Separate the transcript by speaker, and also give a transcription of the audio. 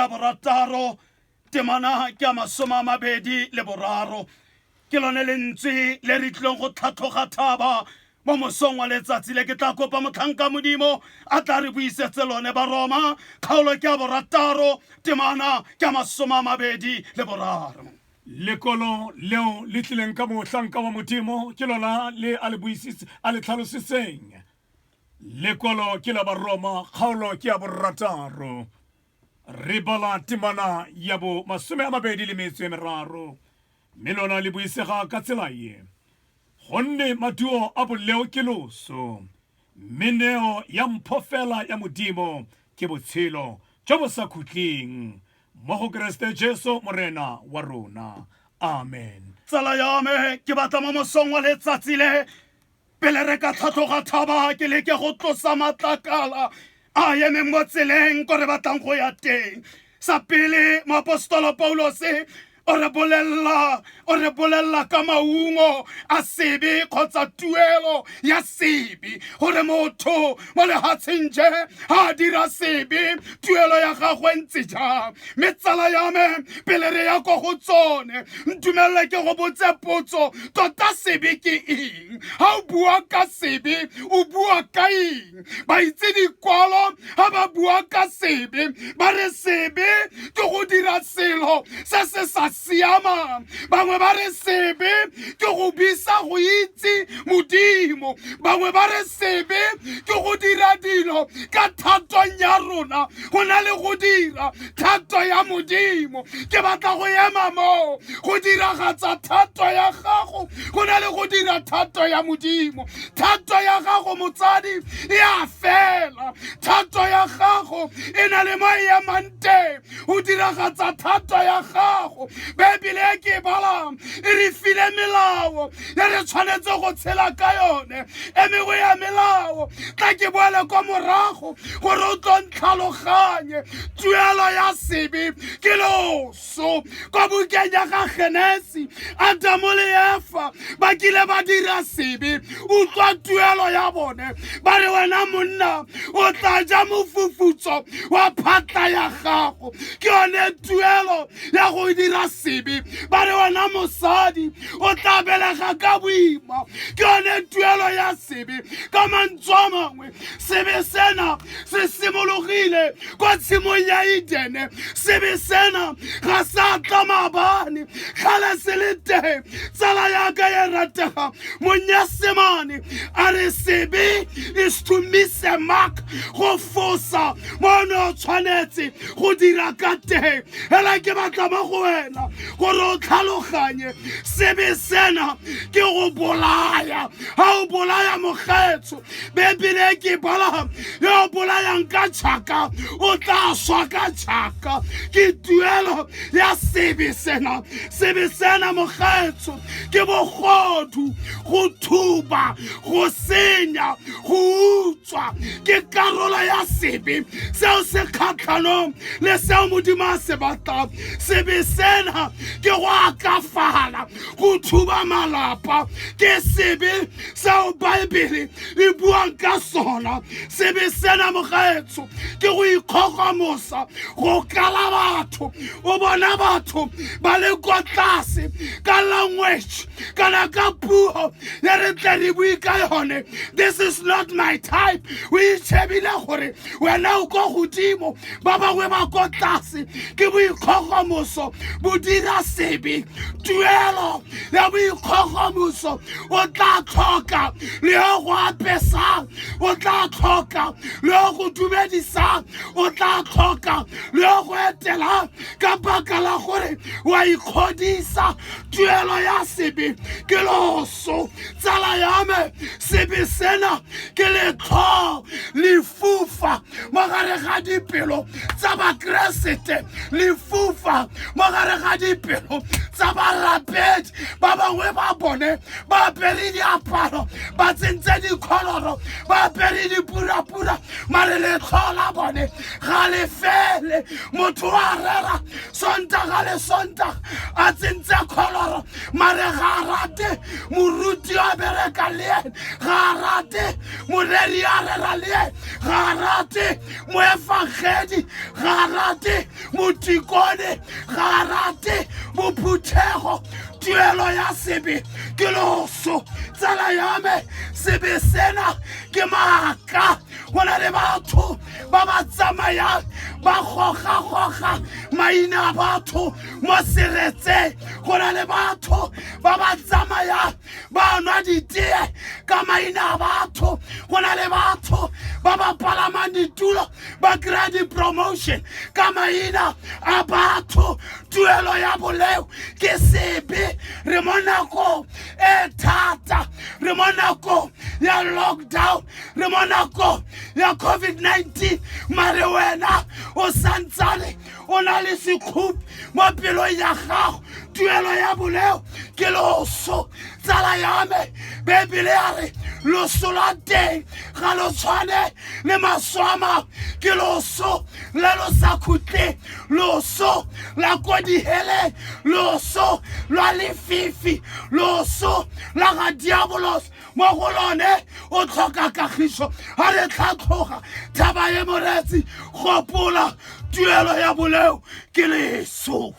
Speaker 1: a borataro, temana ke a masome a mabedi le boraro. Ke lone lentswe le re tlileng go tlhatlhoga thaba mo mosong wa letsatsi le ke tla kopa motlhanka modimo a tla re buisetse lone Baroma kgaolo ke a borataro, temana ke a masome a mabedi le boraro.
Speaker 2: Lekolo leo le tlileng ka mohlanka wa modimo ke lona le a le buisitse a le tlhalositseng. Lekolo ke la Baroma kgaolo ke ya borataro. Re bala temana ya bo masome a mabedi le metso e meraro. Mme lona le buisega ka tsela ye. Gonne maduo a boleo ke loso. Mme neo ya mphofela ya modimo ke botshelo jo bo sa khutleng. Mo go Kriste Jesu morena wa rona. Amen.
Speaker 1: Tsala ya me ke batla mo mosong wa letsatsi le pele re ka tlhatlhoga thaba ke leke go tlosa matlakala a eme mo tseleng ko re batlang go ya teng. Sa pele moapostolo Paulose o re bolelela ka maungo a sebe kgotsa tuelo ya sebe, gore motho mo lehatsheng je ha dira sebe tuelo ya gagwe ntse jang. Mme tsala ya me pele re ya go go tsone ntumelele ke go botse potso, tota sebe ke eng? Ha o bua ka sebe o bua ka eng? Ba itse dikwalo ha ba bua ka sebe ba re sebe ke go dira selo se se sa siama. Bangwe ba re sebe ke go bisa go itse modimo. Bangwe ba re sebe ke go dira dilo ka thatong ya rona go na le go dira thato ya modimo. Ke batla go ema mo go diragatsa thato ya gago go na le go dira thato ya modimo. Thato ya gago motsadi e a fela. Thato ya gago e na le mo e emang teng go diragatsa thato ya gago. Bebele ke bala e re file melao ya re tshwanetse go tshela ka yone. E mengwe ya melao tla ke boele kwa morago gore o tlo ntlhaloganye. Tuelo ya sebe ke loso. Kwa bukeng ya ga Genesi Adamo le Eva ba kile ba dira sebe. Utlwa tuelo ya bone ba re wena monna o tla ja mofufutso wa phatla ya gago. Ke yone tuelo ya go dira sebe. Ba re wena mosadi o tla belega ka boima. Ke yone tuelo ya sebe. Ka mantswe a mangwe sebe sena se simologile kwa tshimong ya Edene. Sebe sena ga sa tla maabane kgale se le teng. Tsala ya ka ya ratega monyasemane a re sebe is to miss a mark, go fosa mo no tshwanetse go dira ka teng. Hela ke batla mo go wena gore o tlhaloganye sebe sena ke go bolaya. Ha o bolaya mogetso bebele ke bala yo bolayang ka tšhaka o tla swa ka tšhaka. Ke tuelo ya sebe sena. Sebe sena mogetso ke bogodu, go thuba, go senya, go utswa. Ke karolo ya sebe seo se kgatlhanong le seo modimo a se batlang. Sebe sena ke go akafala, go thuba malapa. Ke sebe seo Baebele e buang ka sona. Sebe sena mogaetso ke go ikgogomosa, go kala batho. O bona batho ba le kwa tlase ka language kana ka puo ya re tla re bui ka yone. This is not my type. O itshebile gore wena o go godimo ba bangwe ba kwa tlase. Ke boikgogomoso bo dira sebe. Tuelo ya boikgogomoso o tla tlhoka le go apesa, o tla tlhoka le go dumedisa, o tla tlhoka le go etela ka baka la gore wa ikgodisa. Tuelo ya sebe ke loso. Tsala ya me sebe sena ke letlho lefufa mo gare ga dipelo tsa bakeresete, lefufa mo gare ga dipelo tsa barapedi. Ba bangwe ba bone ba apere diaparo ba tsentse dikholoro, ba apere dipurapura mare letlho la bone ga le fele. Motho wa rera sontaga le sontaga a tsentse kholoro mare ga a rate moruti a bereka le ene ga a rate moreri a rera le ene ga a rate moefagedi ga a rate motikone ga a rate mophuthego tuelo ya Sebe ke loso tsala ya me Sebe sena ke maaka go na le batho ba ba tsamayang ba goga maina a batho mo seretseng go na le batho ba ba tsamayang ba nwa ditee ka maina a batho go na le batho ba ba palamang ditulo ba kry-a di-promotion ka maina a batho tuelo ya boleu ke Sebe re mo nakong e thata re mo nakong ya lockdown re mo nakong ya COVID-19 mare wena o santsane o na le sekhupi mo pelong ya gago tuelo ya boleu ke loso tsala ya me Bebele ya re loso la teng ga lo tshwane le maswama ke loso le lo sa khutleng loso la ko diheleng loso la lefifi loso la ga diabolos mo go lone o tlhoka kagiso ga re tlhatlhoga thaba ye moretsi gopola tuelo ya boleu ke leso.